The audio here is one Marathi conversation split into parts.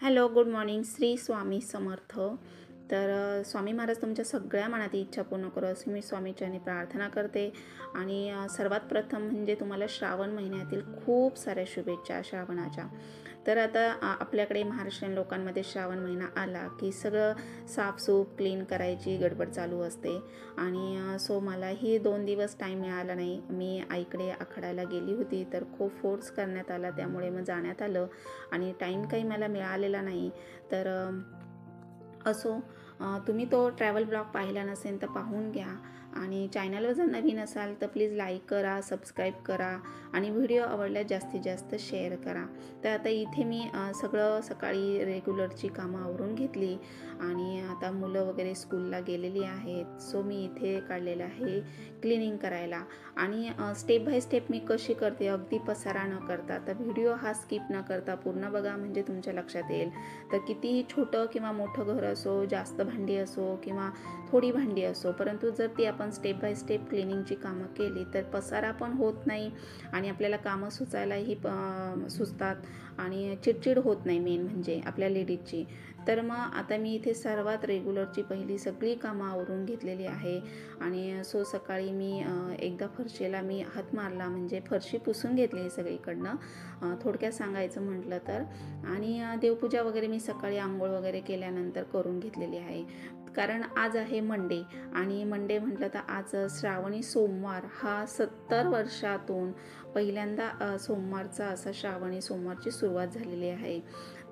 Hello, good morning. Shri Swami Samarth. तर स्वामी महाराज तुमच्या सगळ्या मनातील इच्छा पूर्ण करो अशी मी स्वामीचरणी प्रार्थना करते. आणि सर्वात प्रथम म्हणजे तुम्हाला श्रावण महिन्यातील खूप साऱ्या शुभेच्छा श्रावणाच्या. तर आता आपल्याकडे महाराष्ट्रीयन लोकांमध्ये श्रावण महिना आला की सगळं साफसूफ क्लीन करायची गडबड चालू असते. आणि सो मलाही 2 दिवस टाईम मिळाला नाही. मी आईकडे आखडायला गेली होती, तर खूप फोर्स करण्यात आला, त्यामुळे मग जाण्यात आलं आणि टाईम काही मला मिळालेला नाही. तर असो, तुम्ही तो ट्रॅव्हल ब्लॉग पाहिला नसेल तर पाहून घ्या. आणि चॅनलवर जर नवीन असाल तर प्लीज लाईक करा, सबस्क्राईब करा आणि व्हिडिओ आवडल्यास जास्तीत जास्त शेअर करा. तर आता इथे मी सगळं सकाळी रेग्युलरची कामं आवरून घेतली आणि आता मुलं वगैरे स्कूलला गेलेली आहेत. सो मी इथे काढलेलं आहे क्लिनिंग करायला. आणि स्टेप बाय स्टेप मी कशी करते, अगदी पसारा न करता. तर व्हिडिओ हा स्किप न करता पूर्ण बघा, म्हणजे तुमच्या लक्षात येईल. तर कितीही छोटं किंवा मोठं घर असो, जास्त भांडी असो किंवा थोडी भांडी असो, परंतु जर ती आपण स्टेप बाय स्टेप क्लिनिंगची कामं केली तर पसारा पण होत नाही आणि आपल्याला कामं सुचायलाही सुचतात आणि चिडचिड होत नाही, मेन म्हणजे आपल्या लेडीजची. तर मग आता मी इथे सर्वात रेग्युलरची पहिली सगळी कामं आवरून घेतलेली आहे. आणि सो सकाळी मी एकदा फरशीला मी हात मारला, म्हणजे फरशी पुसून घेतली सगळीकडनं, थोडक्यात सांगायचं म्हटलं तर. आणि देवपूजा वगैरे मी सकाळी आंघोळ वगैरे केल्यानंतर करून घेतलेली आहे. कारण आज आहे मंडे, आणि मंडे म्हटलं तर आज श्रावणी सोमवार हा 70 वर्षातून पहिल्यांदा सोमवारचा असा श्रावणी सोमवारची सुरुवात झालेली आहे.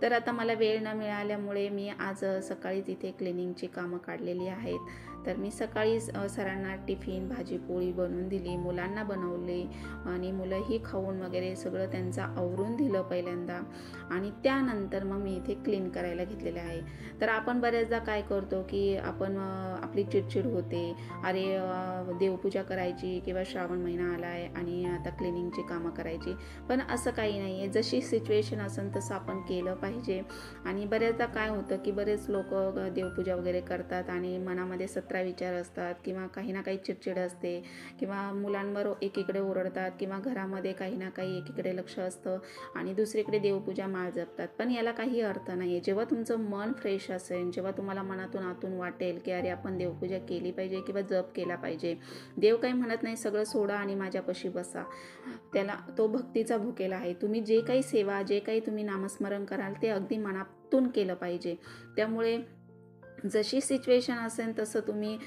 तर आता मला वेळ न मिळाल्यामुळे मी आज सकाळीच इथे क्लिनिंगची कामं काढलेली आहेत. तर मी सकाळी सरांना टिफिन भाजी पोळी बनवून दिली, मुलांना बनवली आणि मुलंही खाऊन वगैरे सगळं त्यांचं आवरून दिलं पहिल्यांदा. आणि त्यानंतर मग मी इथे क्लीन करायला घेतलेले आहे. तर आपण बऱ्याचदा काय करतो की आपण आपली चिडचिड होते, अरे देवपूजा करायची किंवा श्रावण महिना आला आहे आणि आता क्लिनिंगची कामं करायची. पण असं काही नाही आहे, जशी सिच्युएशन असेल तसं आपण केलं पाहिजे. आणि बऱ्याचदा काय होतं की बरेच लोक देवपूजा वगैरे करतात आणि मनामध्ये 17 विचार असतात किंवा काही ना काही चिडचिड असते किंवा मुलांवर एकीकडे ओरडतात किंवा घरामध्ये काही ना काही एकीकडे लक्ष असतं आणि दुसरीकडे देवपूजा माळ जपतात. पण याला काही अर्थ नाही आहे. जेव्हा तुमचं मन फ्रेश असेल, जेव्हा तुम्हाला मनातून आतून वाटेल की अरे आपण देवपूजा केली पाहिजे किंवा जप केला पाहिजे, देव काही म्हणत नाही सगळं सोडा आणि माझ्यापाशी बसा, त्याला तो भक्तीचा भुकेला आहे. तुम्ही जे काही सेवा, जे काही तुम्ही नामस्मरण कराल ते अगदी मनातून केलं पाहिजे. त्यामुळे जशी सिच्युएशन असेल तसं तुम्ही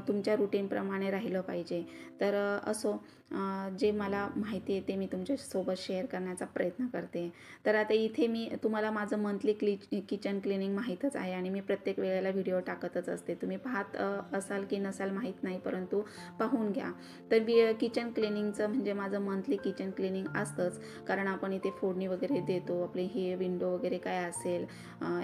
तुमच्या रुटीनप्रमाणे राहिलं पाहिजे. तर असो, जे मला माहिती आहे ते मी तुमच्यासोबत शेअर करण्याचा प्रयत्न करते. तर आता इथे मी तुम्हाला माझं मंथली किचन क्लिनिंग माहीतच आहे आणि मी प्रत्येक वेळेला व्हिडिओ टाकतच असते. तुम्ही पाहत असाल की नसाल माहीत नाही, परंतु पाहून घ्या. तर किचन क्लिनिंगचं म्हणजे माझं मंथली किचन क्लिनिंग असतंच, कारण आपण इथे फोडणी वगैरे देतो. आपली ही विंडो वगैरे काय असेल,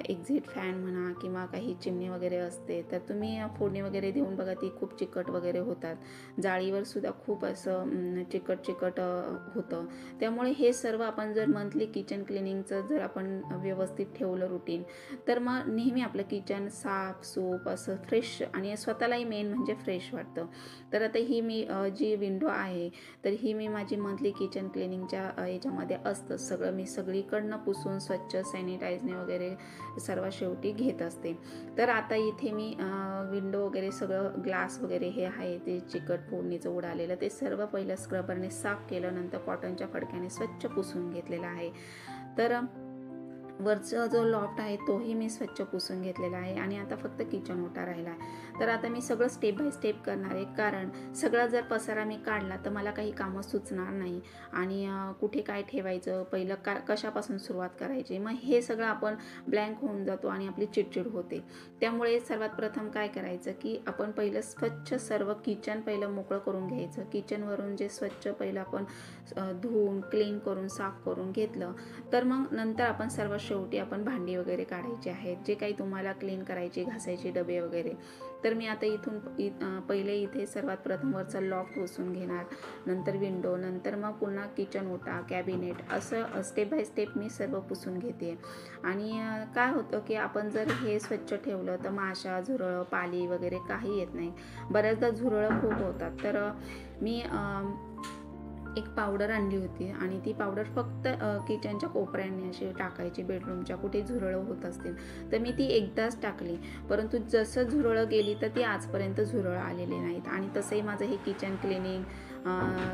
एक्झिट फॅन म्हणा किंवा काही चिमणी वगैरे असते, तर तुम्ही फोडणी वगैरे देऊन बघा, ती खूप चिकट वगैरे होतात. जाळीवर सुद्धा खूप असं चिकट होतं. त्यामुळे हे सर्व आपण जर मंथली किचन क्लिनिंगचं जर आपण व्यवस्थित ठेवलं रुटीन, तर मग नेहमी आपलं किचन साफ सूप असं फ्रेश आणि स्वतःलाही मेन म्हणजे फ्रेश वाटतं. तर आता ही मी जी विंडो आहे, तर ही मी माझी मंथली किचन क्लिनिंगच्या याच्यामध्ये असतं. सगळं मी सगळीकडनं पुसून स्वच्छ सॅनिटाईजने वगैरे सर्वात शेवटी घेत असते. तर आता इथे मी विंडो वगैरे सगळं ग्लास वगैरे हे आहे ते चिकट फोडणीचं उडालेलं ते सर्व पहिलं स्क्रबरने साफ केलं, नंतर कॉटनच्या फडक्याने स्वच्छ पुसून घेतलेला आहे. तर वरचा जो लॉफ्ट आहे तोही मी स्वच्छ पुसून घेतलेला आहे आणि आता फक्त किचन ओटा राहिला आहे. तर आता मी सगळं स्टेप बाय स्टेप करणार आहे, कारण सगळा जर पसारा मी काढला तर मला काही कामं सुचणार नाही आणि कुठे काय ठेवायचं, पहिलं कशापासून सुरुवात करायची, मग हे सगळं आपण ब्लँक होऊन जातो आणि आपली चिडचिड होते. त्यामुळे सर्वात प्रथम काय करायचं की आपण पहिलं स्वच्छ सर्व किचन पहिलं मोकळं करून घ्यायचं. किचनवरून जे स्वच्छ पहिलं आपण धुवून क्लीन करून साफ करून घेतलं, तर मग नंतर आपण सर्व शेवटी आपण भांडी वगैरे काढायची आहेत, जे काही तुम्हाला क्लीन करायची, घासायची डबे वगैरे. तर मी आता इथून पहिले इथे सर्वात प्रथम वरचा लॉफ्ट पुसून घेणार, नंतर विंडो, नंतर मग पुन्हा किचन ओटा, कॅबिनेट, असं स्टेप बाय स्टेप मी सर्व पुसून घेते. आणि काय होतं की आपण जर हे स्वच्छ ठेवलं तर माशा, झुरळं, पाली वगैरे काही येत नाही. बऱ्याचदा झुरळं खूप होतात. तर मी एक पावडर आणली होती आणि ती पावडर फक्त किचनच्या कोपऱ्यांनी अशी टाकायची, बेडरूमच्या कुठे झुरळं होत असतील तर मी ती एकदाच टाकली, परंतु जसं झुरळं गेली तर ती आजपर्यंत झुरळं आलेली नाहीत. आणि तसंही माझं हे किचन क्लिनिंग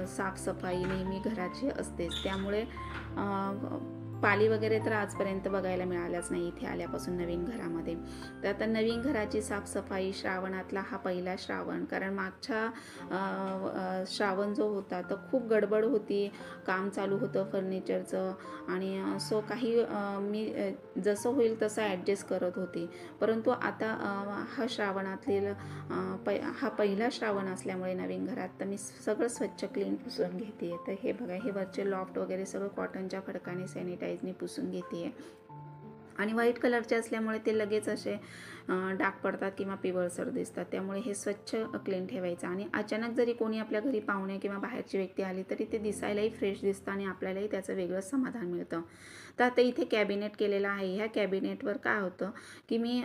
साफसफाई नेहमी घराची असतेच, त्यामुळे पाली वगैरे तर आजपर्यंत बघायला मिळाल्याच नाही इथे आल्यापासून नवीन घरामध्ये. तर आता नवीन घराची साफसफाई, श्रावणातला हा पहिला श्रावण, कारण मागच्या श्रावण जो होता तर खूप गडबड होती, काम चालू होतं फर्निचरचं आणि सो काही मी जसं होईल तसं ॲडजस्ट करत होती. परंतु आता हा श्रावणातील हा पहिला श्रावण असल्यामुळे नवीन घरात तर मी सगळं स्वच्छ क्लीन पुसून घेते. तर हे बघा, हे वरचे लॉफ्ट वगैरे सगळं कॉटनच्या फडकाने सॅनिटाईजने पुसून घेते आणि व्हाईट कलरचे असल्यामुळे ते लगेच असे डाग पडतात किंवा पिवळसर दिसतात, त्यामुळे हे स्वच्छ क्लीन ठेवायचं. आणि अचानक जरी कोणी आपल्या घरी पाहुणे किंवा बाहेरची व्यक्ती आली तरी ते दिसायलाही फ्रेश दिसतं आणि आपल्यालाही त्याचं वेगळंच समाधान मिळतं. तर आता इथे कॅबिनेट केलेलं आहे. ह्या कॅबिनेटवर काय होतं की मी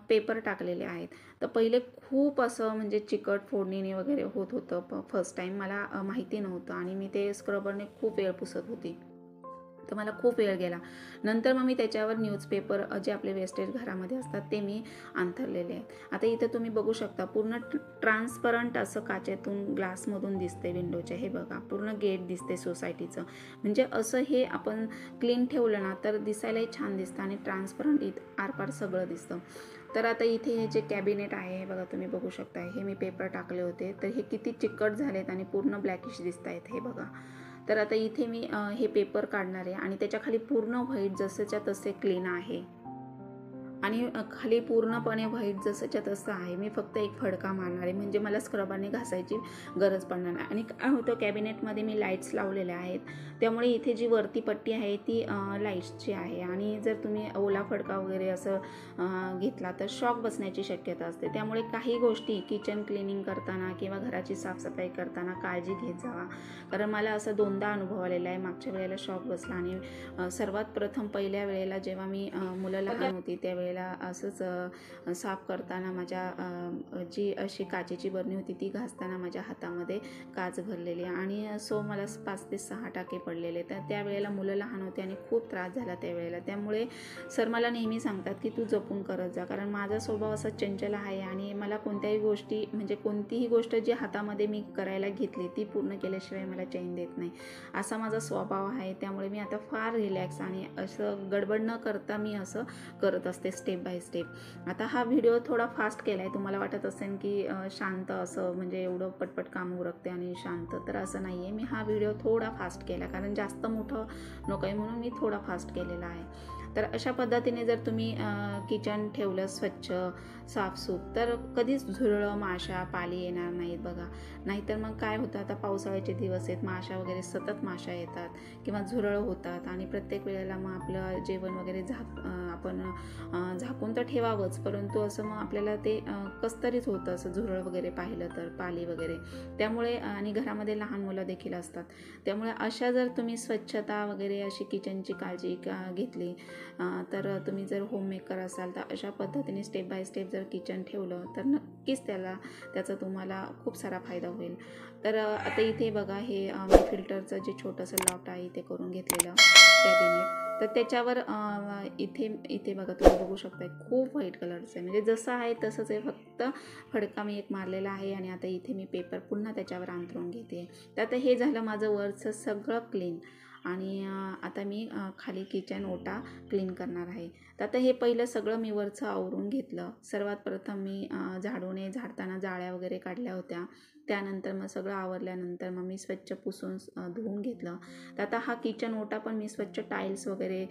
पेपर टाकलेले आहेत. तर पहिले खूप असं म्हणजे चिकट फोडणीने वगैरे होत होतं, फर्स्ट टाईम मला माहिती नव्हतं आणि मी ते स्क्रबरने खूप वेळ पुसत होती, तर मला खूप वेळ गेला. नंतर मग मी त्याच्यावर न्यूजपेपर जे आपले वेस्टेज घरामध्ये असतात ते मी अंथरलेले आहेत. आता इथं तुम्ही बघू शकता पूर्ण ट्रान्सपरंट असं काचेतून ग्लासमधून दिसते विंडोच्या. हे बघा, पूर्ण गेट दिसते सोसायटीचं. म्हणजे असं हे आपण क्लीन ठेवलं ना तर दिसायलाही छान दिसतं आणि ट्रान्सपरंट आरपार सगळं दिसतं. तर आता इथे हे जे कॅबिनेट आहे हे बघा, तुम्ही बघू शकता, हे मी पेपर टाकले होते तर हे किती चिकट झालेत आणि पूर्ण ब्लॅकिश दिसत आहेत. हे बघा, तर आता इथे मी हे पेपर काढणार आहे आणि त्याच्या खाली पूर्ण व्हाईट जसंच्या तसे क्लीन आहे आणि खाली पूर्णपणे व्हाईट जसंच्या तसं आहे. मी फक्त एक फडका मारणार आहे, म्हणजे मला स्क्रबाने घासायची गरज पडणार नाही. आणि काय होतं, कॅबिनेटमध्ये मी लाईट्स लावलेल्या आहेत, त्यामुळे इथे जी वरती पट्टी आहे ती लाईट्सची आहे आणि जर तुम्ही ओला फडका वगैरे असं घेतला तर शॉक बसण्याची शक्यता असते. त्यामुळे काही गोष्टी किचन क्लिनिंग करताना किंवा घराची साफसफाई करताना काळजी घेत जावा, कारण मला असं 2दा अनुभव आलेला आहे. मागच्या वेळेला शॉक बसला आणि सर्वात प्रथम पहिल्या वेळेला जेव्हा मी मुलं लहान होती त्यावेळेला असंच साफ करताना माझ्या जी अशी काचेची बरणी होती ती घासताना माझ्या हातामध्ये काच भरलेली आणि सो मला 5 ते 6 टाके पडलेले. तर त्यावेळेला मुलं लहान होती आणि खूप त्रास झाला त्यावेळेला. त्यामुळे सर मला नेहमी सांगतात की तू जपून करत जा, कारण माझा स्वभाव असा चंचल आहे आणि मला कोणत्याही गोष्टी म्हणजे कोणतीही गोष्ट जी हातामध्ये मी करायला घेतली ती पूर्ण केल्याशिवाय मला चैन देत नाही, असा माझा स्वभाव आहे. त्यामुळे मी आता फार रिलॅक्स आणि असं गडबड न करता मी असं करत असते स्टेप बाय स्टेप. आता हा व्हिडिओ थोडा फास्ट केला आहे, तुम्हाला वाटत असेल की शांत असं म्हणजे एवढं पटपट काम उरकते आणि शांत, तर असं नाही आहे. मी हा व्हिडिओ थोडा फास्ट केला कारण जास्त मोठं नको आहे म्हणून मी थोडा फास्ट केलेला आहे. तर अशा पद्धतीने जर तुम्ही किचन ठेवलं स्वच्छ साफसूफ तर कधीच झुरळं, माशा, पाली येणार नाहीत बघा. नाहीतर मग काय होतं, आता पावसाळ्याचे दिवस आहेत, माशा वगैरे सतत माशा येतात किंवा झुरळं होतात आणि प्रत्येक वेळेला मग आपलं जेवण वगैरे आपण झाकून तर ठेवावंच, परंतु असं मग आपल्याला ते कसतरीच होतं असं झुरळ वगैरे पाहिलं तर, पाली वगैरे. त्यामुळे आणि घरामध्ये लहान मुलं देखील असतात, त्यामुळे अशा जर तुम्ही स्वच्छता वगैरे अशी किचनची काळजी घेतली तर तुम्ही जर होममेकर असाल तर अशा पद्धतीने स्टेप बाय स्टेप जर किचन ठेवलं तर नक्कीच त्याचा तुम्हाला खूप सारा फायदा होईल. तर आता इथे बघा, हे मी फिल्टरचं जे छोटंसं लॉफ्ट आहे इथे करून घेतलेलं कॅबिनेट, तर त्याच्यावर इथे बघा, तुम्ही बघू शकता खूप व्हाईट कलरचं आहे, म्हणजे जसं आहे तसंच आहे, फक्त फडका मी एक मारलेला आहे. आणि आता इथे मी पेपर पुन्हा त्याच्यावर अंथरून घेते. तर आता हे झालं माझं वरचं सगळं क्लीन आणि आता मी खाली किचन ओटा क्लीन करणार आहे. तर आता हे पहिलं सगळं मी वरचं आवरून घेतलं. सर्वात प्रथम मी झाडूने झाडताना जाळ्या वगैरे काढल्या होत्या, त्यानंतर मग सगळं आवरल्यानंतर मग मी स्वच्छ पुसून धुवून घेतलं. तर आता हा किचन ओटा पण मी स्वच्छ टाईल्स वगैरे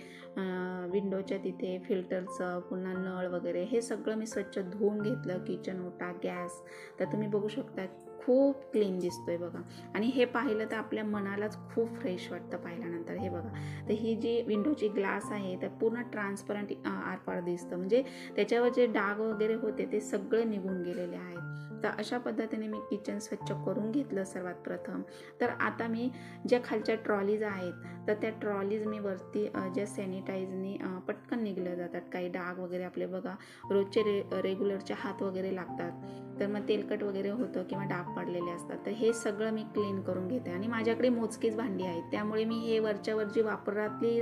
विंडोच्या तिथे फिल्टरचं पुन्हा नळ वगैरे हे सगळं मी स्वच्छ धुवून घेतलं. किचन ओटा, गॅस, तर तुम्ही बघू शकता खूप क्लीन दिसतोय बघा. आणि हे पाहिलं तर आपल्या मनालाच खूप फ्रेश वाटतं पाहिल्यानंतर. हे बघा, तर ही जी विंडोची ग्लास आहे तर पूर्ण ट्रान्सपरंट आरपार दिसतं, म्हणजे त्याच्यावर जे डाग वगैरे होते ते सगळे निघून गेलेले आहेत. तर अशा पद्धतीने मी किचन स्वच्छ करून घेतलं सर्वात प्रथम. तर आता मी ज्या खालच्या ट्रॉलीज आहेत तर त्या ट्रॉलीज मी वरती ज्या सॅनिटाईजनी पटकन निघल्या जातात, काही डाग वगैरे आपले बघा रोजचे रेग्युलरचे हात वगैरे लागतात, तर मग तेलकट वगैरे होतं किंवा डाग पडलेले असतात, तर हे सगळं मी क्लीन करून घेते. आणि माझ्याकडे मोजकीच भांडी आहेत, त्यामुळे मी हे वरच्यावर जी वापरातली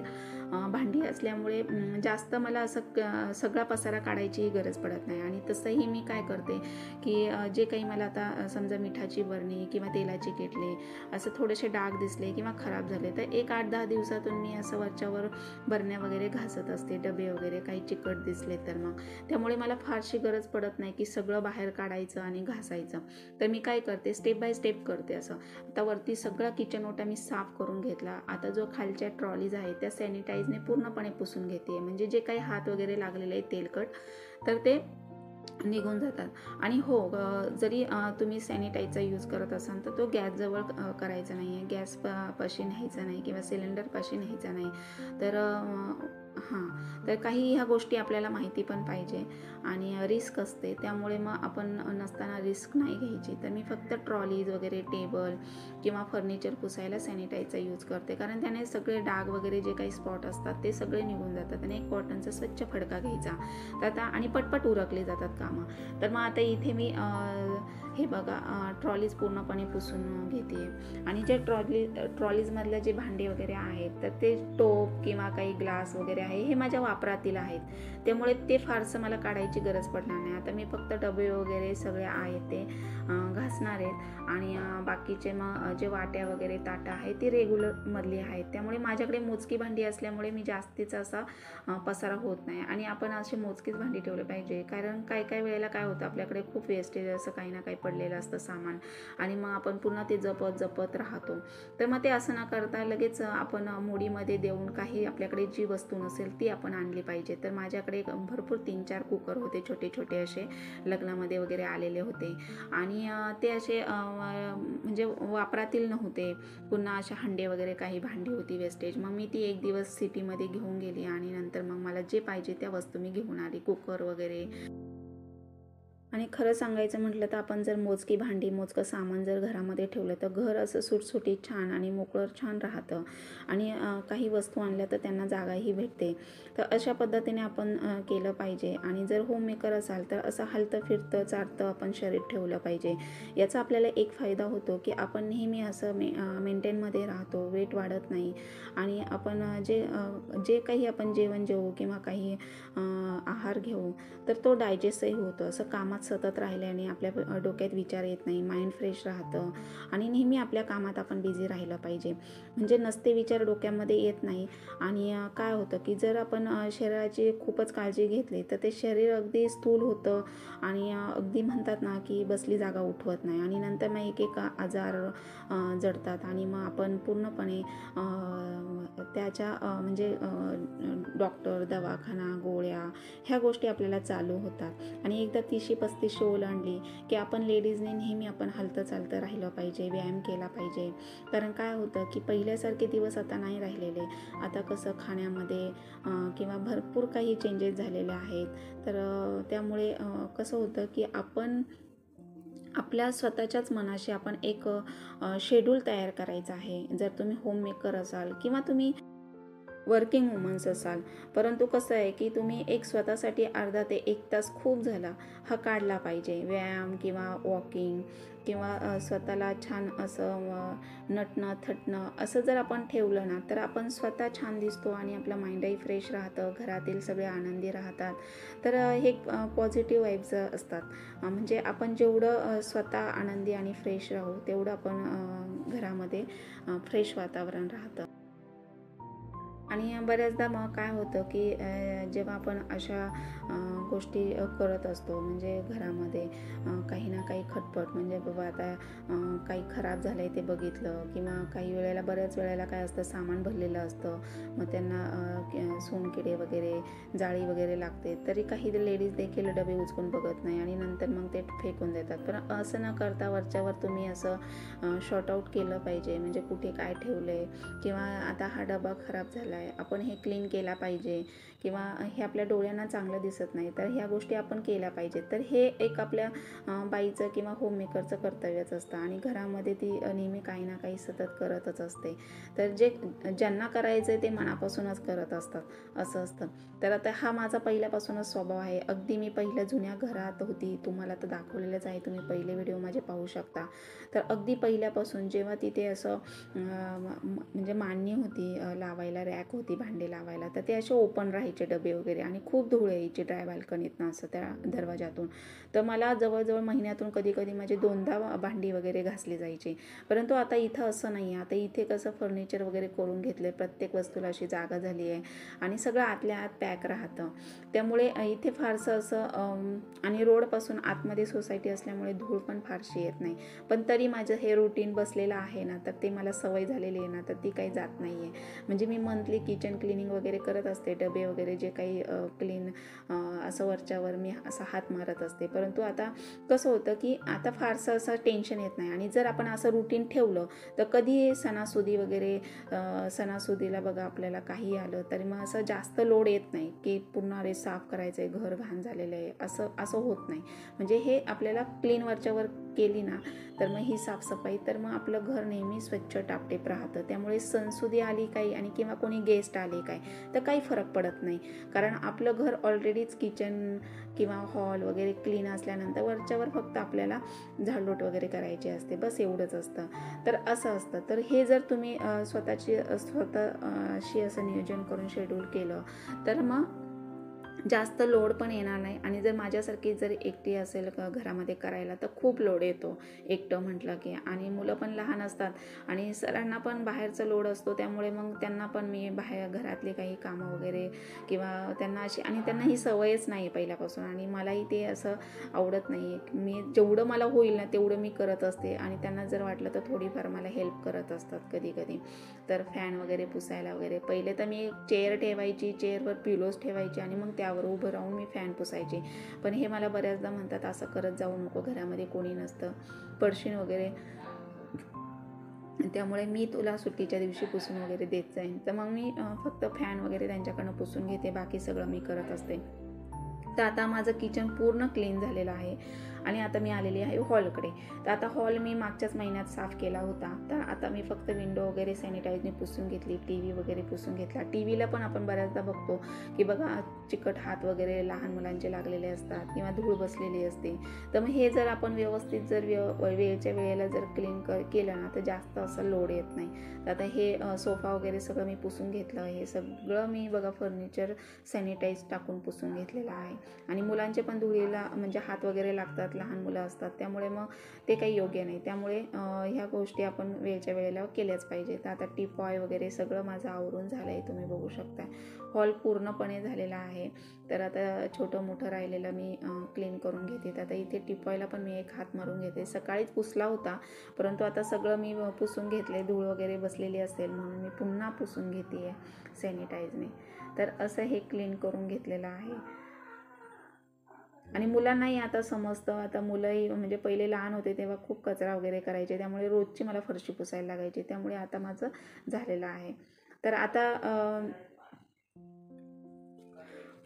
भांडी असल्यामुळे जास्त मला असं सगळा पसारा काढायची गरज पडत नाही. आणि तसंही मी काय करते की जे काही मला आता समजा मिठाची बरणी किंवा तेलाची किटली असं थोडेसे डाग दिसले किंवा खराब झाले तर 1-8-10 दिवसातून मी असं वरच्यावर बरण्या वगैरे घासत असते, डबे वगैरे काही चिकट दिसले तर. मग त्यामुळे मला फारशी गरज पडत नाही की सगळं बाहेर काढायचं आणि घासायचं. तर मी काय करते, स्टेप बाय स्टेप करते असं. आता वरती सगळा किचन ओटा मी साफ करून घेतला. आता जो खालच्या ट्रॉलीज आहेत त्या सॅनिटाईजने पूर्णपणे पुसून घेते, म्हणजे जे काही हात वगैरे लागलेले आहेत तेलकट तर ते निघून जातात. आणि हो, जरी तुम्ही सॅनिटाईजचा यूज करत असाल तर तो गॅसजवळ करायचा नाही आहे, गॅस पाशी न्यायचा नाही किंवा सिलेंडरपाशी न्यायचा नाही. तर तर काही ह्या गोष्टी आपल्याला माहिती पण पाहिजे आणि रिस्क असते, त्यामुळे मग आपण नसताना रिस्क नाही घ्यायची. तर मी फक्त ट्रॉलीज वगैरे, टेबल किंवा फर्निचर पुसायला सॅनिटाईजचा यूज करते, कारण त्याने सगळे डाग वगैरे जे काही स्पॉट असतात ते सगळे निघून जातात. आणि एक कॉटनचा स्वच्छ फडका घ्यायचा तर आता, आणि पटपट उरकले जातात कामं. तर मग आता इथे मी हे बघा ट्रॉलीज पूर्णपणे पुसून घेते. आणि जे ट्रॉलीजमधले जे भांडे वगैरे आहेत तर ते टोप किंवा काही ग्लास वगैरे आहे हे माझ्या वापरातील आहेत, त्यामुळे ते फारसं मला काढायची गरज पडणार नाही. आता मी फक्त डबे वगैरे सगळे आहेत ते घासणार आहेत. आणि बाकीचे मग जे वाट्या वगैरे ताटं आहेत ती रेग्युलरमधली आहेत, त्यामुळे माझ्याकडे मोजकी भांडी असल्यामुळे मी जास्तीचा असा पसारा होत नाही. आणि आपण असे मोजकीच भांडी ठेवले पाहिजे, कारण काही वेळेला काय होतं, आपल्याकडे खूप वेस्टेज असं काही ना काही पडलेलं असतं सामान, आणि मग आपण पुन्हा ते जपत राहतो. तर मग ते असं न करता लगेच आपण मोडीमध्ये देऊन काही आपल्याकडे जी वस्तू नसेल ती आपण आणली पाहिजे. तर माझ्याकडे भरपूर 3-4 कुकर होते, छोटे छोटे असे, लग्नामध्ये वगैरे आलेले होते, आणि ते असे म्हणजे वापरातील नव्हते. पुन्हा अशा हंडे वगैरे काही भांडी होती वेस्टेज, मग मी ती एक दिवस सिटीमध्ये घेऊन गेली आणि नंतर मग मला जे पाहिजे त्या वस्तू मी घेऊन आली, कुकर वगैरे. आणि खरं सांगायचं म्हटलं तर आपण जर मोजकी भांडी, मोजकं सामान जर घरामध्ये ठेवलं तर घर असं सुटसुटीत छान आणि मोकळं छान राहतं. आणि काही वस्तू आणल्या तर त्यांना जागाही भेटते. तर अशा पद्धतीने आपण केलं पाहिजे. आणि जर होममेकर असाल तर असं हलतं फिरतं चालतं आपण शरीर ठेवलं पाहिजे. याचा आपल्याला एक फायदा होतो की आपण नेहमी असं मेंटेनमध्ये राहतो, वेट वाढत नाही. आणि आपण जे काही आपण जेवण जेवू किंवा काही आहार घेऊ तर तो डायजेस्टही होतो. असं कामात सतत राहिल्याने आपल्या डोक्यात विचार येत नाही, माइंड फ्रेश राहतं. आणि नेहमी आपल्या कामात आपण बिझी राहिलं पाहिजे, म्हणजे नसते विचार डोक्यामध्ये येत नाही. आणि काय होतं की जर आपण शरीराची खूपच काळजी घेतली तर ते शरीर अगदी स्थूल होतं आणि अगदी म्हणतात ना की बसली जागा उठवत नाही. आणि नंतर मग एक आजार जडतात आणि मग आपण पूर्णपणे त्याच्या म्हणजे डॉक्टर, दवाखाना, गोळ्या ह्या गोष्टी आपल्याला चालू होतात. आणि एकदा 30-35 ओलांडली की आपण लेडीजने नेहमी आपण हलतं चालतं राहिलं पाहिजे, व्यायाम केला पाहिजे. कारण काय होतं की पहिल्यासारखे दिवस आता नाही राहिलेले. आता कसं खाण्यामध्ये किंवा भरपूर काही चेंजेस झालेले आहेत. तर त्यामुळे कसं होतं की आपण आपल्या स्वतःच्याच मनाशी आपण एक शेड्यूल तयार करायचं आहे. जर तुम्ही होममेकर असाल किंवा तुम्ही वर्किंग वुमन्स असाल, परंतु कसं आहे की तुम्ही एक स्वतःसाठी अर्धा ते 1 तास खूप झाला हा काढला पाहिजे. व्यायाम किंवा वॉकिंग किंवा स्वतःला छान असं नटणं थटणं असं जर आपण ठेवलं ना तर आपण स्वतः छान दिसतो आणि आपलं माइंडही फ्रेश राहतं, घरातील सगळे आनंदी राहतात. तर हे पॉझिटिव्ह वाईब्स असतात. म्हणजे आपण जेवढं स्वतः आनंदी आणि फ्रेश राहू तेवढं आपण घरामध्ये फ्रेश वातावरण राहतं. आणि बऱ्याचदा मग काय होतं की जेव्हा आपण अशा गोष्टी करत असतो, म्हणजे घरामध्ये काही ना काही खटपट, म्हणजे बाबा आता काही खराब झालं आहे ते बघितलं, किंवा काही वेळेला बऱ्याच वेळेला काय असतं सामान भरलेलं असतं, मग त्यांना सोनकिडे वगैरे, जाळी वगैरे लागते, तरी काही लेडीज देखील डबे उचकून बघत नाही आणि नंतर मग ते फेकून देतात. पण असं न करता वरच्यावर तुम्ही असं शॉर्ट आऊट केलं पाहिजे, म्हणजे कुठे काय ठेवलं आहे, किंवा आता हा डबा खराब झाला आहे, आपण हे क्लीन केला पाहिजे किंवा हे आपल्या डोळ्यांना चांगलं दिसत नाही, तर ह्या गोष्टी आपण केल्या पाहिजेत. तर हे एक आपल्या बाईचं किंवा होममेकरचं कर्तव्यच असतं आणि घरामध्ये ती नेहमी काही ना काही सतत करतच असते. तर ज्यांना करायचं आहे ते मनापासूनच करत असतात असं असतं. तर आता हा माझा पहिल्यापासूनच स्वभाव आहे. अगदी मी पहिल्या जुन्या घरात होती, तुम्हाला तर दाखवलेलंच आहे, तुम्ही पहिले व्हिडिओ माझे पाहू शकता. तर अगदी पहिल्यापासून जेव्हा तिथे असं म्हणजे मांडणी होती लावायला, रॅक होती भांडे लावायला, तर ते असे ओपन राहायचे डबे वगैरे आणि खूप धूळ यायची ड्राय बाल्कनीतनं असं त्या दरवाजातून. तर मला जवळजवळ महिन्यातून कधी कधी माझे 2दा भांडी वगैरे घासली जायची. परंतु आता इथं असं नाही आहे. आता इथे कसं फर्निचर वगैरे करून घेतले, प्रत्येक वस्तूला अशी जागा झाली आहे आणि सगळं आतल्या आत पॅक राहतं. त्यामुळे इथे फारसं असं आणि रोडपासून आतमध्ये सोसायटी असल्यामुळे धूळ पण फारशी येत नाही. पण तरी माझं हे रुटीन बसलेलं आहे ना, तर ते मला सवय झालेली आहे ना, तर ती काही जात नाही आहे. म्हणजे मी मंथली किचन क्लिनिंग वगैरे करत असते, डबे वगैरे जे काही क्लीन असं वरच्यावर मी असा हात मारत असते. परंतु आता कसं होतं की आता फारसं असं टेन्शन येत नाही आणि जर आपण असं रुटीन ठेवलं तर कधी सणासुदी वगैरे सणासुदीला बघा आपल्याला काही आलं तरी मग असं जास्त लोड येत नाही की पुन्हा अरे साफ करायचं आहे, घर घाण झालेलं आहे, असं होत नाही. म्हणजे हे आपल्याला क्लीन वरच्यावर केली ना तर मग ही साफसफाई, तर मग आपलं घर नेहमी स्वच्छ टापटीप राहतं. त्यामुळे सणसुदी आली काही आणि किंवा कोणी गेस्ट आले काय तर काही फरक पडत नाही, कारण आपलं घर ऑलरेडीच किचन किंवा हॉल वगैरे क्लीन असल्यानंतर वरच्यावर फक्त आपल्याला झाडलोट वगैरे करायची असते, बस एवढंच असतं. तर असं असतं. तर हे जर तुम्ही स्वतःशी असं नियोजन करून शेड्यूल केलं तर मग जास्त लोड पण येणार नाही. आणि जर माझ्यासारखी जर एकटी असेल घरामध्ये करायला तर खूप लोड येतो एकटं म्हटलं की, आणि मुलं पण लहान असतात आणि सरांना पण बाहेरचा लोड असतो. त्यामुळे मग त्यांना पण मी बाहेर घरातले काही कामं वगैरे किंवा त्यांना अशी, आणि त्यांना ही सवयच नाही पहिल्यापासून आणि मलाही ते असं आवडत नाही. मी जेवढं मला होईल ना तेवढं मी करत असते आणि त्यांना जर वाटलं तर थोडीफार मला हेल्प करत असतात कधी कधी. तर फॅन वगैरे पुसायला वगैरे पहिले तर मी चेअर ठेवायची, चेअरवर पिलोज ठेवायची आणि मग त्यावर उभं राहून मी फॅन पुसायची. पण हे मला बऱ्याचदा म्हणतात असं करत जाऊ नको, घरामध्ये कोणी नसतं, पडशीन वगैरे, त्यामुळे मी तुला सुट्टीच्या दिवशी पुसून वगैरे देत जाईन. तर मग मी फक्त फॅन वगैरे त्यांच्याकडनं पुसून घेते, बाकी सगळं मी करत असते. तर आता माझं किचन पूर्ण क्लीन झालेलं आहे आणि आता मी आलेली आहे हॉलकडे. तर आता हॉल मी मागच्याच महिन्यात साफ केला होता. तर आता मी फक्त विंडो वगैरे सॅनिटाईजने पुसून घेतली, टी व्ही वगैरे पुसून घेतला. टी व्हीला पण आपण बऱ्याचदा बघतो की बघा चिकट हात वगैरे लहान मुलांचे लागलेले असतात किंवा धूळ बसलेली असते. तर मग हे जर आपण व्यवस्थित जर वेळच्या वेळेला जर क्लीन केलं ना तर जास्त असं लोड येत नाही. तर आता हे सोफा वगैरे सगळं मी पुसून घेतलं. हे सगळं मी बघा फर्निचर सॅनिटाईज टाकून पुसून घेतलेलं आहे. आणि मुलांचे पण धुळीला म्हणजे हात वगैरे लागतात, लहान मुलं असतात, त्यामुळे मग ते काही योग्य नाही. त्यामुळे ह्या गोष्टी आपण वेळच्या वेळेला केल्याच पाहिजे. तर आता टिपॉय वगैरे सगळं माझं आवरून झालं आहे, तुम्ही बघू शकता. हॉल पूर्णपणे झालेला आहे. तर आता छोटं मोठं राहिलेलं मी क्लीन करून घेते. तर आता इथे टिपॉयला पण मी एक हात मारून घेते. सकाळीच पुसला होता परंतु आता सगळं मी पुसून घेतले, धूळ वगैरे बसलेली असेल म्हणून मी पुन्हा पुसून घेते आहे सॅनिटाईजने. तर असं हे क्लीन करून घेतलेलं आहे. आणि मुलांनाही आता समजतं. आता मुलंही म्हणजे पहिले लहान होते तेव्हा खूप कचरा वगैरे करायचे, त्यामुळे रोजची मला फरशी पुसायला लागायची. त्यामुळे आता माझं झालेलं आहे. तर आता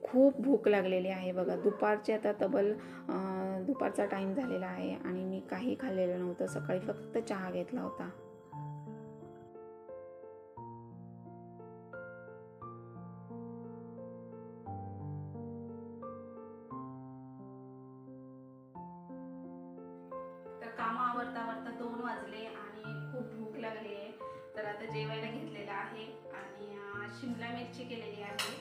खूप भूक लागलेली आहे बघा. दुपारचे आता तब्बल दुपारचा टाईम झालेला आहे आणि मी काही खाल्लेलं नव्हतं. सकाळी फक्त चहा घेतला होता. तर कामं आवरता आवरता 2 वाजले आणि खूप भूक लागली आहे. तर आता जेवायला घेतलेलं आहे आणि शिमला मिरची केलेली आहे,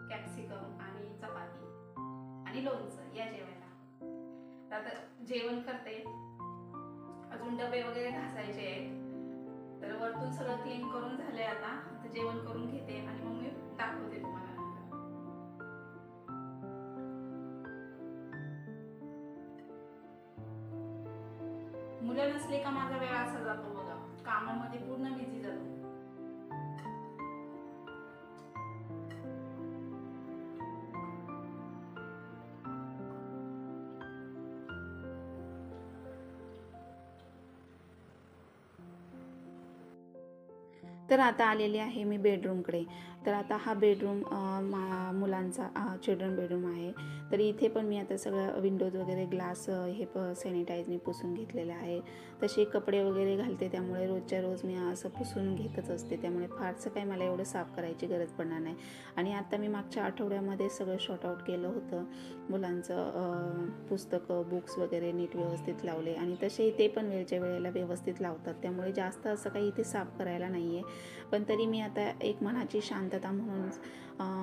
कॅप्सिकम आणि चपाती आणि लोणचं या जेवायला. तर आता जेवण करते. अजून डबे वगैरे घासायचे आहेत. तर वरतून सगळं क्लीन करून झालंय. आता जेवण करून घेते आणि मग मी दाखवते तुम्हाला नंतर. मुलं नसले का माझा वेळ असा जातो बघा, कामामध्ये पूर्ण बिझी जातो. तर आता आलेली आहे मी बेडरूमकडे. तर आता हा बेडरूम मुलांचा चिल्ड्रन बेडरूम आहे. तर इथे पण मी आता सगळं विंडोज वगैरे ग्लास हे सॅनिटाईजने पुसून घेतलेलं आहे. तसे कपडे वगैरे घालते त्यामुळे रोजच्या रोज मी असं पुसून घेतच असते, त्यामुळे फारसं काही मला एवढं साफ करायची गरज पडणार नाही. आणि आता मी मागच्या आठवड्यामध्ये सगळं शॉर्ट आउट केलं होतं, मुलांचं पुस्तकं बुक्स वगैरे नीट व्यवस्थित लावले. आणि तसे ते पण वेळच्या वेळेला व्यवस्थित लावतात, त्यामुळे जास्त असं काही इथे साफ करायला नाही आहे. पण तरी मी आता एक मनाची शांतता म्हणून,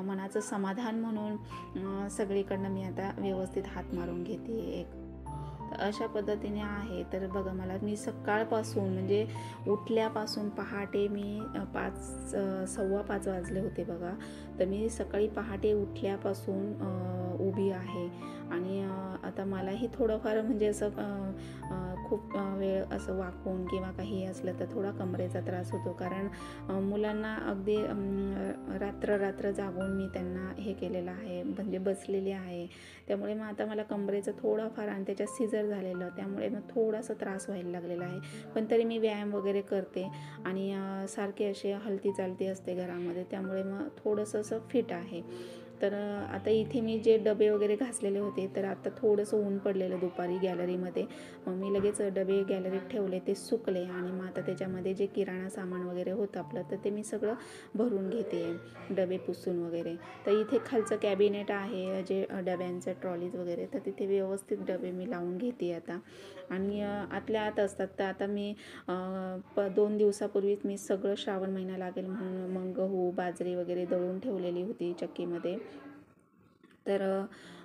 मनाचं समाधान म्हणून सगळीकडनं मी आता व्यवस्थित हात मारून घेते एक. अशा पद्धतीने आहे. तर बघा, मी सकाळपासून म्हणजे उठल्यापासून पहाटे मी 5:15 वाजले होते बघा. तर मी सकाळी पहाटे उठल्यापासून उभी आहे. आणि आता मलाही थोडंफार म्हणजे असं खूप वेळ असं वाकून किंवा काही असलं तर थोडा कमरेचा त्रास होतो, कारण मुलांना अगदी रात्र जागून मी त्यांना हे केलेलं आहे, म्हणजे बसलेली आहे. त्यामुळे मग आता मला कमरेचं थोडाफार, आणि त्याच्यात सीझर झालेलं, त्यामुळे मग थोडासा त्रास व्हायला लागलेला आहे. पण तरी मी व्यायाम वगैरे करते आणि सारखे असे हलती चालती असते घरामध्ये, त्यामुळे मग थोडंसं असं फिट आहे. तर आता इथे मी जे डबे वगैरे घासलेले होते, तर आता थोडंसं ऊन पडलेलं दुपारी गॅलरीमध्ये, मग मी लगेच डबे गॅलरीत ठेवले, ते सुकले. आणि मग आता त्याच्यामध्ये जे किराणा सामान वगैरे होतं आपलं, तर ते मी सगळं भरून घेते, डबे पुसून वगैरे. तर इथे खालचं कॅबिनेट आहे जे डब्यांचं ट्रॉलीज वगैरे, तर तिथे व्यवस्थित डबे मी लावून घेते आता. आणि आतल्या आत असतात. तर आता मी 2 दिवसापूर्वीच मी सगळं श्रावण महिना लागेल म्हणून मग गहू बाजरी वगैरे दळून ठेवलेली होती चक्कीमध्ये. तर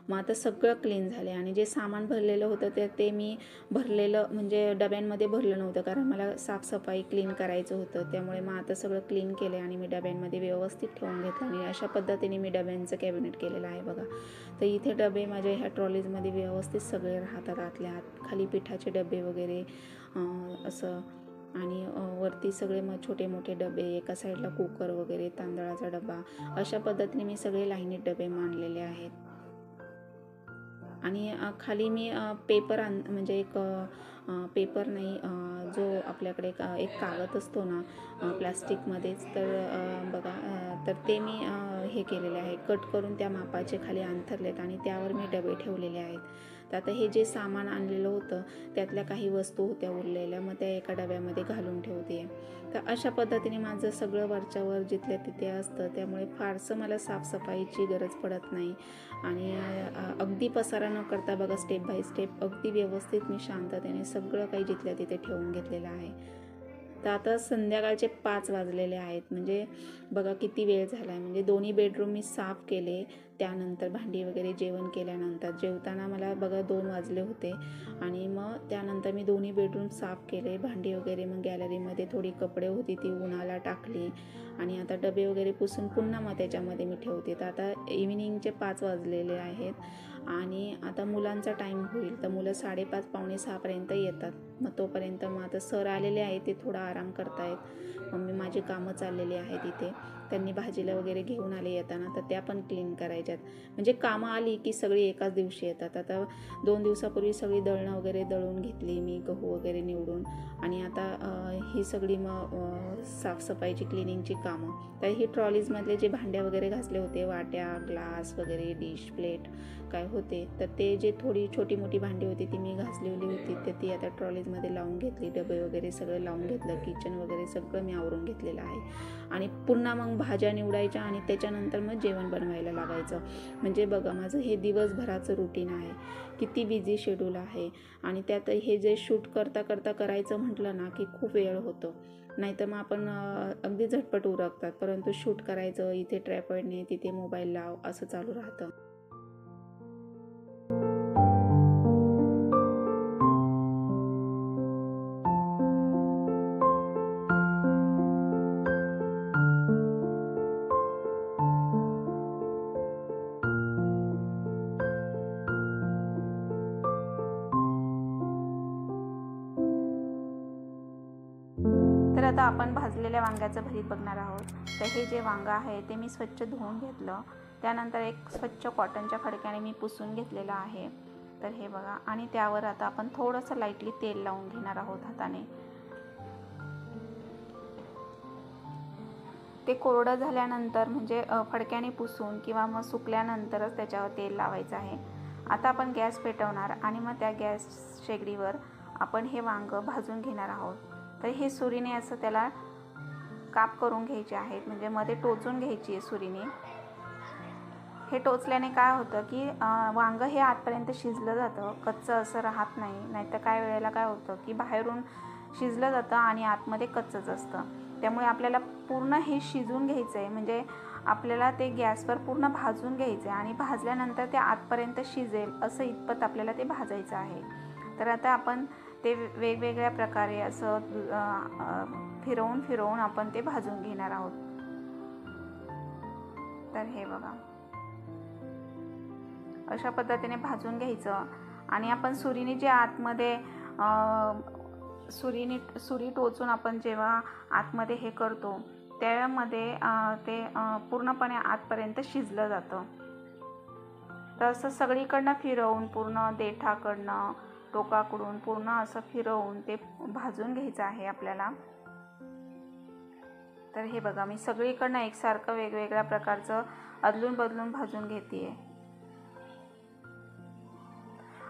मग आता सगळं क्लीन झाले. आणि जे सामान भरलेलं होतं ते मी भरलेलं म्हणजे डब्यांमध्ये भरलं नव्हतं, कारण मला साफसफाई क्लीन करायचं होतं. त्यामुळे मग आता सगळं क्लीन केलं आणि मी डब्यांमध्ये व्यवस्थित ठेवून घेतलं. आणि अशा पद्धतीने मी डब्यांचं कॅबिनेट केलेलं आहे बघा. तर इथे डबे माझ्या ह्या ट्रॉलीजमध्ये व्यवस्थित सगळे राहतात आतल्या आत. खाली पिठाचे डबे वगैरे असं, आणि वरती सगळे मग छोटे मोठे डबे, एका साईडला कुकर वगैरे, तांदळाचा डबा, अशा पद्धतीने मी सगळे लाईनीत डबे मांडलेले आहेत. आणि खाली मी पेपर म्हणजे एक पेपर नाही, जो आपल्याकडे एक कागद असतो ना प्लॅस्टिकमध्येच, तर बघा, तर ते मी हे केलेले आहे, कट करून त्या मापाचे खाली अंथरलेत आणि त्यावर मी डबे ठेवलेले आहेत. तर आता हे जे सामान आणलेलं होतं त्यातल्या काही वस्तू होत्या उरलेल्या, मग त्या एका डब्यामध्ये घालून ठेवते. तर अशा पद्धतीने माझं सगळं वरच्यावर जिथल्या तिथे असतं, त्यामुळे फारसं मला साफसफाईची गरज पडत नाही. आणि अगदी पसारा न करता बघा, स्टेप बाय स्टेप अगदी व्यवस्थित मी शांततेने सगळं काही जिथल्या तिथे ठेवून घेतलेलं आहे. तर आता संध्याकाळचे 5 वाजलेले आहेत, म्हणजे बघा किती वेळ झाला आहे. म्हणजे दोन्ही बेडरूम मी साफ केले, त्यानंतर भांडी वगैरे जेवण केल्यानंतर, जेवताना मला बघा 2 वाजले होते. आणि मग त्यानंतर मी दोन्ही बेडरूम साफ केले, भांडी वगैरे, मग गॅलरीमध्ये थोडी कपडे होती ती उन्हाला टाकली. आणि आता डबे वगैरे पुसून पुन्हा मग त्याच्यामध्ये मी ठेवते. तर आता इव्हिनिंगचे 5 वाजलेले आहेत आणि आता मुलांचा टाईम होईल. तर मुलं 5:30 पावणे 6पर्यंत येतात. मग तोपर्यंत मग आता सर आलेले आहेत, ते थोडा आराम करतायत. मग मी माझी कामं चाललेली आहेत इथे. त्यांनी भाजीला वगैरे घेऊन आले येताना, तर त्या पण क्लीन करायच्यात. म्हणजे कामं आली की सगळी एकाच दिवशी येतात. आता 2 दिवसापूर्वी सगळी दळणं वगैरे दळून घेतली मी, गहू वगैरे निवडून. आणि आता ही सगळी मग साफसफाईची, क्लिनिंगची कामं. तर ही ट्रॉलीजमधले जे भांड्या वगैरे घासले होते, वाट्या ग्लास वगैरे, डिश प्लेट काय होते, तर ते जे थोडी छोटी मोठी भांडी होती ती मी घासलेली होती, तर ती आता ट्रॉलीजमध्ये लावून घेतली. डबे वगैरे सगळं लावून घेतलं, किचन वगैरे सगळं मी आवरून घेतलेलं आहे. आणि पुन्हा मग भाज्या निवडायच्या आणि त्याच्यानंतर मग जेवण बनवायला लागायचं. म्हणजे बघा, माझं हे दिवसभराचं रुटीन आहे. किती बिझी शेड्यूल आहे. आणि त्यात हे जे शूट करता करता करायचं म्हटलं ना की खूप वेळ होतो. नाहीतर मग आपण अगदी झटपट उरकतात, परंतु शूट करायचं, इथे ट्रायपॉडने, तिथे मोबाईल लाव, असं चालू राहतं. तर आता आपण भाजलेल्या वांग्याचं भरीत बघणार आहोत. तर हे जे वांगं आहे ते मी स्वच्छ धुवून घेतलं, त्यानंतर एक स्वच्छ कॉटनच्या फडक्याने मी पुसून घेतलेलं आहे. तर हे बघा, आणि त्यावर आता आपण थोडंसं लाईटली तेल लावून घेणार आहोत हाताने. ते कोरडं झाल्यानंतर म्हणजे फडक्याने पुसून किंवा मग सुकल्यानंतरच त्याच्यावर तेल लावायचं आहे. आता आपण गॅस पेटवणार आणि मग त्या गॅस शेगडीवर आपण हे वांगं भाजून घेणार आहोत. तर हे सुरीने असं त्याला काप करून घ्यायचे आहेत, म्हणजे मध्ये टोचून घ्यायची आहे सुरीने. हे टोचल्याने काय होतं की वांगं हे आतपर्यंत शिजलं जातं, कच्चं असं राहत नाही. नाहीतर काय वेळेला काय होतं की बाहेरून शिजलं जातं आणि आतमध्ये कच्चंच असतं. त्यामुळे आपल्याला पूर्ण हे शिजून घ्यायचं आहे, म्हणजे आपल्याला ते गॅसवर पूर्ण भाजून घ्यायचं आहे आणि भाजल्यानंतर ते आतपर्यंत शिजेल असं इतपत आपल्याला ते भाजायचं आहे. तर आता आपण ते वेगवेगळ्या प्रकारे असं फिरवून फिरवून आपण ते भाजून घेणार आहोत. तर हे बघा, अशा पद्धतीने भाजून घ्यायचं. आणि आपण सुरीने जे आतमध्ये सुरी टोचून आपण जेव्हा आतमध्ये हे करतो त्यामध्ये ते पूर्णपणे आतपर्यंत शिजलं जातं. तर असं सगळीकडनं फिरवून पूर्ण देठाकडनं टोकाकडून पूर्ण असं फिरवून ते भाजून घ्यायचं आहे आपल्याला. तर हे बघा, मी सगळीकडनं एकसारखं वेगवेगळ्या प्रकारचं अदलून बदलून भाजून घेते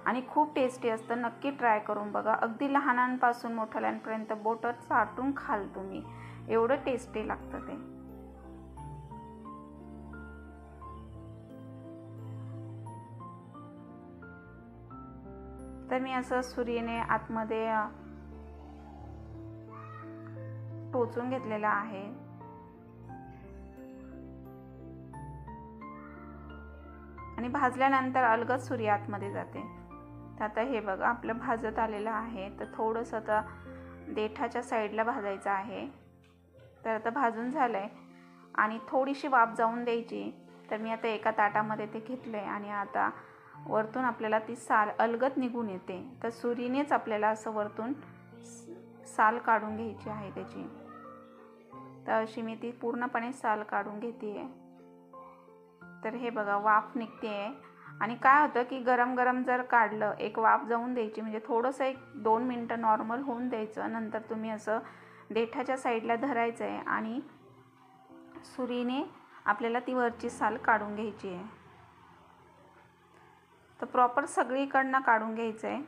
आणि खूप टेस्टी असतं. नक्की ट्राय करून बघा. अगदी लहानांपासून मोठ्याल्यांपर्यंत बोटं चाटून खाल तुम्ही, एवढं टेस्टी लागतं ते. तर मी असं सुरीने आतमध्ये टोचून घेतलेला आहे. आणि भाजल्यानंतर अलगद सुरी आतमध्ये जाते. तर आता हे बघा, आपलं भाजत आलेलं आहे. तर थोडंसं आता देठाच्या साईडला भाजायचं आहे. तर आता भाजून झालं आहे आणि थोडीशी वाफ जाऊन द्यायची. तर मी आता एका ताटामध्ये ते घेतलं आहे आणि आता वरतून आपल्याला ती साल अलगद निघून येते. तर सुरीनेच आपल्याला असं वरतून साल काढून घ्यायची आहे त्याची. तर अशी मी ती पूर्णपणे साल काढून घेते आहे. तर हे बघा, वाफ निघते आहे. आणि काय होतं की गरम गरम जर काढलं, एक वाफ जाऊन द्यायची, म्हणजे थोडंसं 1-2 मिनटं नॉर्मल होऊन द्यायचं. नंतर तुम्ही असं देठाच्या साईडला धरायचं आहे आणि सुरीने आपल्याला ती वरची साल काढून घ्यायची आहे. तर प्रॉपर सगळीकडनं काढून घ्यायचं आहे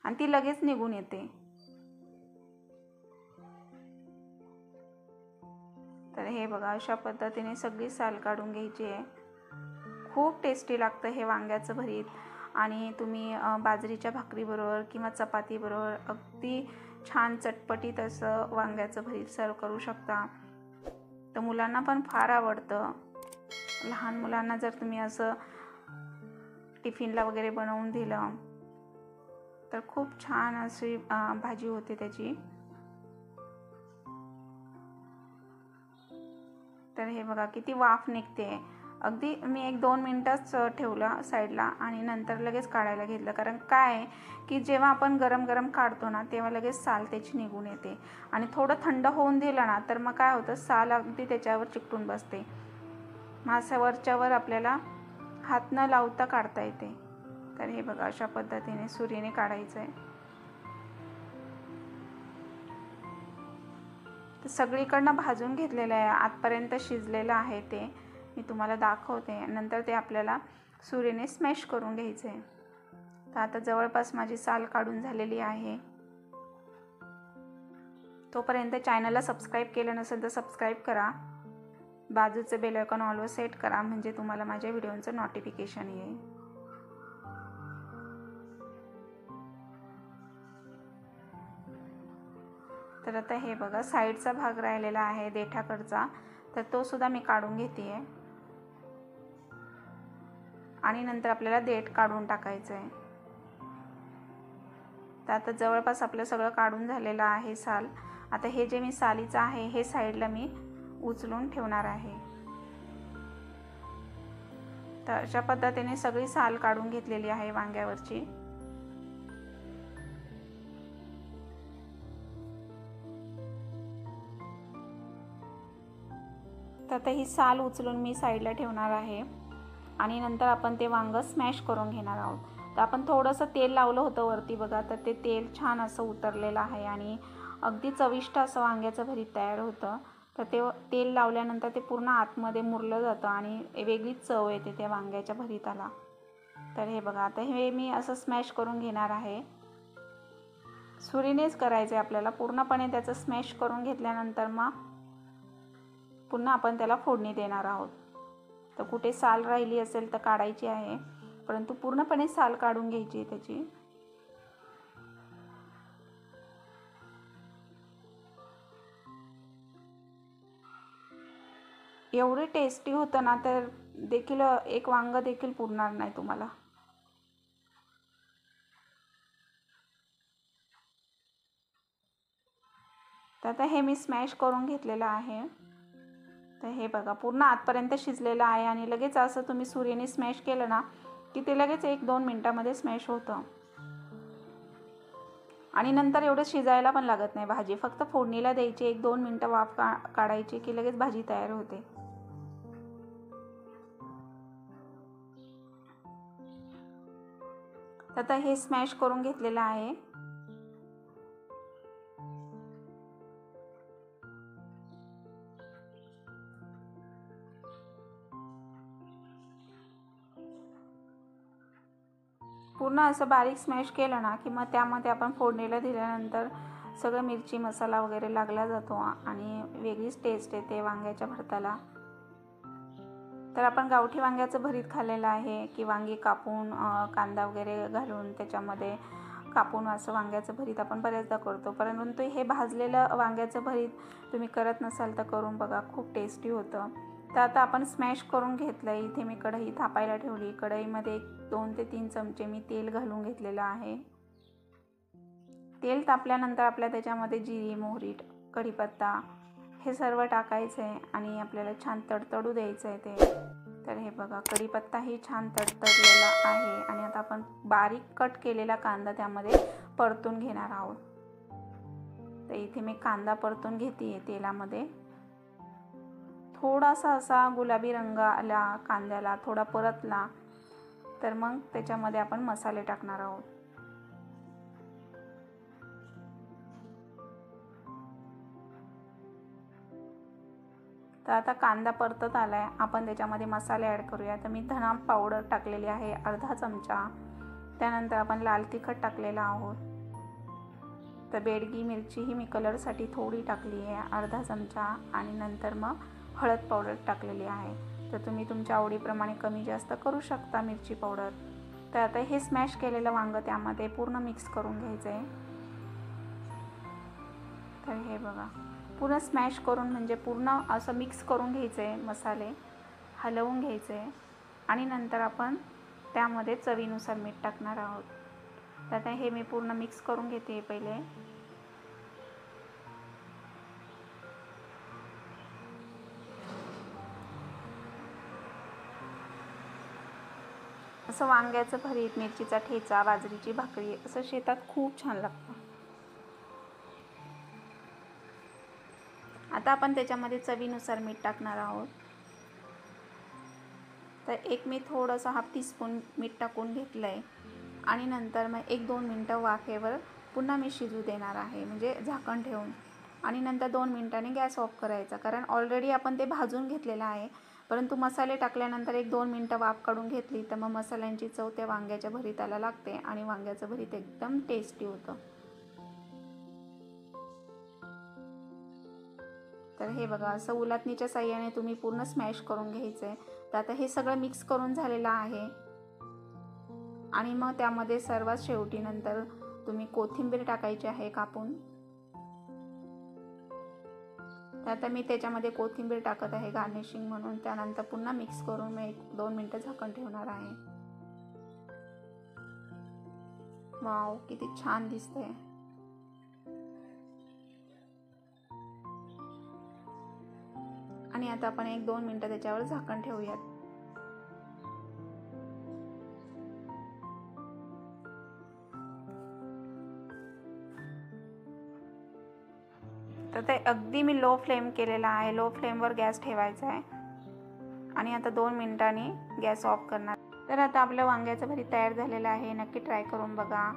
आणि ती लगेच निघून येते. तर हे बघा, अशा पद्धतीने सगळी साल काढून घ्यायची आहे. खूप टेस्टी लागतं हे वांग्याचं भरीत. आणि तुम्ही बाजरीच्या भाकरीबरोबर किंवा चपातीबरोबर अगदी छान चटपटीत असं वांग्याचं भरीत सर्व करू शकता. तर मुलांना पण फार आवडतं. लहान मुलांना जर तुम्ही असं टिफिनला वगैरे बनवून दिलं तर खूप छान अशी भाजी होते त्याची. तर हे बघा, किती वाफ निघते. अगदी मी 1-2 मिनटंच ठेवलं साईडला आणि नंतर लगेच काढायला घेतलं. कारण काय आहे की जेव्हा आपण गरम गरम काढतो ना, तेव्हा लगेच साल त्याची निघून येते. आणि थोडं थंड होऊन दिलं ना, तर मग काय होतं, साल अगदी त्याच्यावर चिकटून बसते. मासावरच्यावर आपल्याला हात न लावता काढता येते. तर हे बघा, अशा पद्धतीने सुरीने काढायचं आहे. तर सगळीकडनं भाजून घेतलेलं आहे, आतपर्यंत शिजलेलं आहे ते मी तुम्हाला दाखवते. नंतर ते आपल्याला सुरीने स्मॅश करून घ्यायचं आहे. तर आता जवळपास माझी साल काढून झालेली आहे. तोपर्यंत चॅनलला सबस्क्राईब केलं नसेल तर सबस्क्राईब करा. बाजूचं बेल आयकॉन ऑलवर सेट करा, म्हणजे तुम्हाला माझ्या व्हिडिओचं नोटिफिकेशन येईल. तर आता हे बघा, साईडचा भाग राहिलेला आहे देठाकडचा, तर तो सुद्धा मी काढून घेते आहे. आणि नंतर आपल्याला देठ काढून टाकायचं आहे. तर आता जवळपास आपलं सगळं काढून झालेलं आहे साल. आता हे जे मी सालीचं आहे हे साईडला मी उचलून ठेवणार आहे. तर अशा पद्धतीने सगळी साल काढून घेतलेली आहे वांग्यावरची. तर आता ही साल उचलून मी साईडला ठेवणार आहे आणि नंतर आपण ते वांगं स्मॅश करून घेणार आहोत. तर आपण थोडंसं तेल लावलं होतं वरती बघा, तर ते तेल छान असं उतरलेलं आहे आणि अगदी चविष्ट असं वांग्याचं भरीत तयार होतं. तर ते तेल लावल्यानंतर ते पूर्ण आतमध्ये मुरलं जातं आणि वेगळीच चव येते त्या वांग्याच्या भरीताला. तर हे बघा, आता हे मी असं स्मॅश करून घेणार आहे. सुरीनेच करायचं आहे आपल्याला पूर्णपणे. त्याचं स्मॅश करून घेतल्यानंतर मग पुन्हा आपण त्याला फोडणी देणार आहोत. तर कुठे साल राहिली असेल तर काढायची आहे, परंतु पूर्णपणे साल काढून घ्यायची आहे त्याची. एवढे टेस्टी होतं ना, तर देखील एक वांग देखील पुरणार नाही तुम्हाला. तर आता हे मी स्मॅश करून घेतलेलं आहे. तर हे बघा, पूर्ण आतपर्यंत शिजलेलं आहे आणि लगेच असं तुम्ही सुरीने स्मॅश केलं ना की ते लगेच 1-2 मिनटामध्ये स्मॅश होतं. आणि नंतर एवढं शिजायला पण लागत नाही भाजी. फक्त फोडणीला द्यायची, 1-2 मिनटं वाफ काढायची की लगेच भाजी तयार होते. तर आता हे स्मॅश करून घेतलेलं आहे. पूर्ण असं बारीक स्मॅश केलं ना की मग त्यामध्ये आपण फोडणीला दिल्यानंतर सगळं मिरची मसाला वगैरे लागला जातो आणि वेगळीच टेस्ट येते वांग्याच्या भरताला. तर आपण गावठी वांग्याचं भरीत खाल्लेलं आहे की वांगी कापून कांदा वगैरे घालून त्याच्यामध्ये कापून असं वांग्याचं भरीत आपण बऱ्याचदा करतो. परंतु हे भाजलेलं वांग्याचं भरीत तुम्ही करत नसाल तर करून बघा, खूप टेस्टी होतं. तर आता आपण स्मॅश करून घेतलं. इथे मी कढई थापायला ठेवली. कढईमध्ये 2 ते 3 चमचे मी तेल घालून घेतलेलं आहे. तेल तापल्यानंतर आपल्या त्याच्यामध्ये जिरी, मोहरी, कढीपत्ता हे सर्व टाकायचं आहे आणि आपल्याला छान तडतडू द्यायचं आहे ते. तर हे बघा, कढीपत्ताही छान तडतडलेला आहे आणि आता आपण बारीक कट केलेला कांदा त्यामध्ये परतून घेणार आहोत. तर इथे मी कांदा परतून घेते तेलामध्ये. थोडासा असा गुलाबी रंग आला कांद्याला, थोडा परतला तर मग त्याच्यामध्ये आपण मसाले टाकणार आहोत. तर आता कांदा परतत आलाय, आपण त्याच्यामध्ये मसाले ॲड करूया. तर मी धना पावडर टाकलेली आहे अर्धा चमचा. त्यानंतर आपण लाल तिखट टाकलेलं आहोत. तर बेडगी मिरची ही मी कलरसाठी थोडी टाकली आहे अर्धा चमचा आणि नंतर मग हळद पावडर टाकलेली आहे. तर तुम्ही तुमच्या आवडीप्रमाणे कमी जास्त करू शकता मिरची पावडर. तर आता हे स्मॅश केलेलं वांग त्यामध्ये पूर्ण मिक्स करून घ्यायचं आहे. तर हे बघा, पूर्ण स्मॅश करून म्हणजे पूर्ण असं मिक्स करून घ्यायचं आहे. मसाले हलवून घ्यायचे आणि नंतर आपण त्यामध्ये चवीनुसार मीठ टाकणार आहोत. तर आता हे मी पूर्ण मिक्स करून घेते पहिले. असं वांग्याचं भरीत, मिरचीचा ठेचा, बाजरीची भाकरी असं शेतात खूप छान लागतं. आता आपण त्याच्यामध्ये चवीनुसार मीठ टाकणार आहोत. तर एक मी थोडंसं 1/2 टीस्पून मीठ टाकून घेतलं आहे आणि नंतर मग 1-2 मिनटं वाफेवर पुन्हा मी शिजू देणार आहे, म्हणजे झाकण ठेवून. आणि नंतर 2 मिनटांनी गॅस ऑफ करायचा, कारण ऑलरेडी आपण ते भाजून घेतलेलं आहे. परंतु मसाले टाकल्यानंतर 1-2 मिनटं वाफ काढून घेतली तर मग मसाल्यांची चव त्या वांग्याच्या भरीताला लागते आणि वांग्याचं भरीत एकदम टेस्टी होतं. तर हे बघा, असं उलटणीच्या साहाय्याने तुम्ही पूर्ण स्मॅश करून घ्यायचं आहे. तर आता हे सगळं मिक्स करून झालेलं आहे आणि मग त्यामध्ये सर्वात शेवटी नंतर तुम्ही कोथिंबीर टाकायची आहे कापून. तर आता मी त्याच्यामध्ये कोथिंबीर टाकत आहे गार्निशिंग म्हणून. त्यानंतर पुन्हा मिक्स करून मी 1-2 मिनटं झाकण ठेवणार आहे. वाव, किती छान दिसतंय. आणि आता आपण 1-2 मिनटं त्याच्यावर झाकण ठेवूयात. तर ते अगदी मी लो फ्लेम केलेला आहे. लो फ्लेमवर गॅस ठेवायचा आहे आणि आता 2 मिनिटांनी गॅस ऑफ करणार. तर आता आपलं वांग्याचं भरीत तयार झालेलं आहे. नक्की ट्राय करून बघा.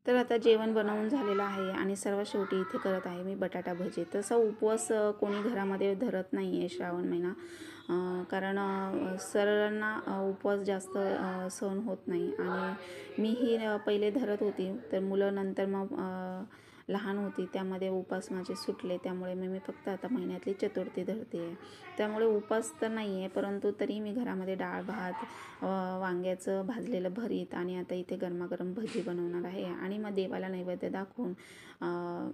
तर आता जेवण बनवून झालेलं आहे आणि सर्वात शेवटी इथे करत आहे मी बटाटा भजी. तसा उपवास कोणी घरामध्ये धरत नाही आहे श्रावण महिना, कारण सर्वांना उपवास जास्त सहन होत नाही. आणि मीही पहिले धरत होती, तर मुलं नंतर मग लहान होती त्यामध्ये उपास माझे सुटले, त्यामुळे मी फक्त आता महिन्यातली चतुर्थी धरते आहे. त्यामुळे उपास तर नाही आहे, परंतु तरी मी घरामध्ये डाळ भात, वांग्याचं भाजलेलं भरीत आणि आता इथे गरमागरम भजी बनवणार आहे. आणि मग देवाला नैवेद्य दाखवून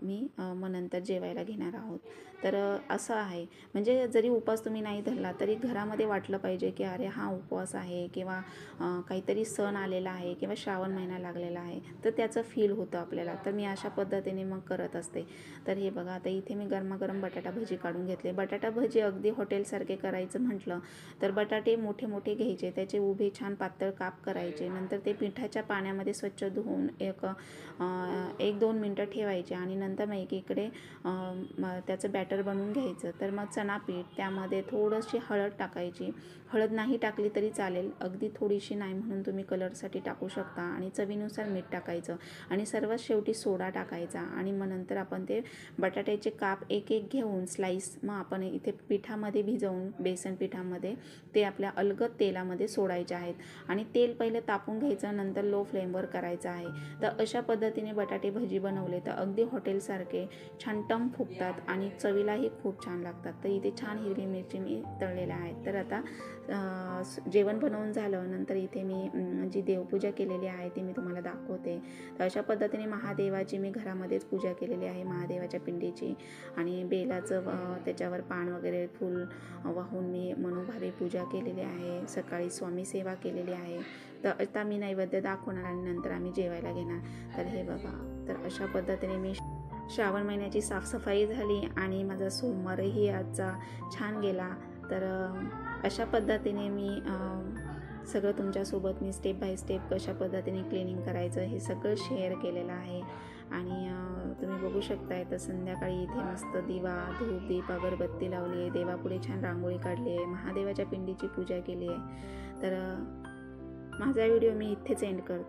मी मग नंतर जेवायला घेणार आहोत. तर असं आहे, म्हणजे जरी उपवास तुम्ही नाही धरला तरी घरामध्ये वाटलं पाहिजे की अरे हा उपवास आहे, किंवा काहीतरी सण आलेला आहे, किंवा श्रावण महिना लागलेला आहे, तर त्याचं फील होतं आपल्याला. तर मी अशा पद्धतीने मग करत असते. तर हे बघा, आता इथे मी गरमागरम बटाटा भजी काढून घेतले. बटाटा भजी अगदी हॉटेलसारखे करायचं म्हटलं तर बटाटे मोठे मोठे घ्यायचे, त्याचे उभे छान पातळ काप करायचे, नंतर ते पिठाच्या पाण्यामध्ये स्वच्छ धुवून 1-2 मिनटं ठेवायचे आणि नंतर मग एकीकडे त्याचं बॅटर बनवून घ्यायचं. तर मग चणा पीठ, त्यामध्ये थोडीशी हळद टाकायची. हळद नाही टाकली तरी चालेल, अगदी थोडीशी नाही म्हणून तुम्ही कलरसाठी टाकू शकता. आणि चवीनुसार मीठ टाकायचं आणि सर्वात शेवटी सोडा टाकायचा. आणि मग नंतर आपण ते बटाट्याचे काप एक एक घेऊन स्लाईस मग आपण इथे पिठामध्ये भिजवून, बेसन पिठामध्ये ते आपल्या अलगद तेलामध्ये सोडायचे आहेत. आणि तेल पहिले तापून घ्यायचं, नंतर लो फ्लेमवर करायचं आहे. तर अशा पद्धतीने बटाटे भजी बनवले तर अगदी हॉटेलसारखे छान टम फुगतात आणि चवीलाही खूप छान लागतात. तर इथे छान हिरवी मिरची मी तळलेल्या आहेत. तर आता जेवण बनवून झालं नंतर इथे मी जी देवपूजा केलेली आहे ती मी तुम्हाला दाखवते. तर अशा पद्धतीने महादेवाची मी घरामध्येच पूजा केलेली आहे, महादेवाच्या पिंडीची. आणि बेलाचं त्याच्यावर पान वगैरे फूल वाहून मी मनोभावे पूजा केलेली आहे. सकाळी स्वामी सेवा केलेली आहे. तर आता मी नैवेद्य दाखवणार आणि नंतर आम्ही जेवायला घेणार. तर हे बघा, तर अशा पद्धतीने मी श्रावण महिन्याची साफसफाई झाली आणि माझा सोमवारही आजचा छान गेला. तर अशा पद्धतीने मी सगळं तुमच्यासोबत मी स्टेप बाय स्टेप कशा पद्धतीने क्लिनिंग करायचं हे सगळं शेअर केलेलं आहे. आणि तुम्ही बघू शकताय तर संध्याकाळी इथे मस्त दिवा, धूप, दीप, अगरबत्ती लावली आहे, देवापुढे छान रांगोळी काढली आहे, महादेवाच्या पिंडीची पूजा केली आहे. तर माझा व्हिडिओ मी इथेच एंड करते.